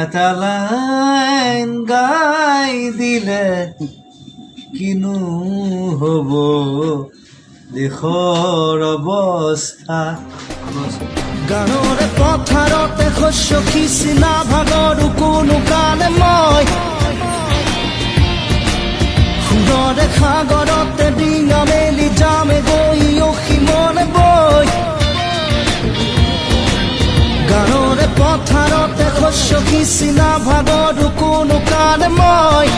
এটা লাইন গাই দিলে কিনো হ'ব দেশৰ অৱস্থা গাঁৱৰে পথাৰতে শস্য সিঁচিনা ভাগৰো কোনো কালে মই সুৰৰে সাগৰতে ডিঙা মেলি যামে গৈ অসীমলে বৈ গাঁৱৰে পথাৰতে শস্য সিঁচিনা ভাগৰো কোনো কালে মই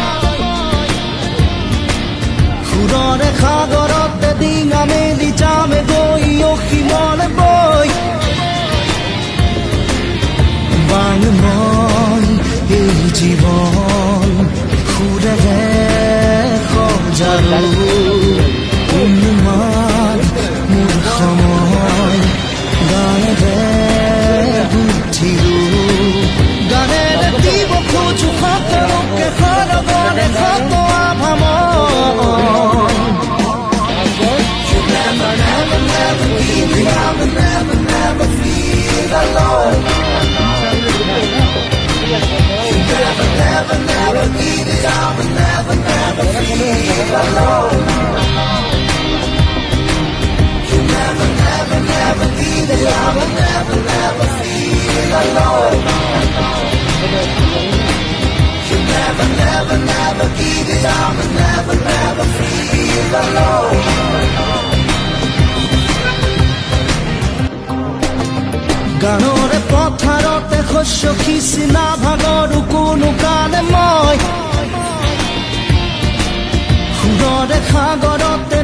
সুৰৰে সাগৰতে ডিঙা মেলি যামে গৈ অসীমলে বৈ বাং মই এই জীৱন সুৰেৰে সজালো উন্মাদ মোৰ সময় গানেৰে বুদ্ধিৰো গানেৰে দিব খোজো সকলোকে সৰগৰে সতোৱা ভাময় গাঁৱৰে পথাৰতে শস্য সিঁচিনা ভাগৰো কোনো কালে মই সুৰৰে সাগৰতে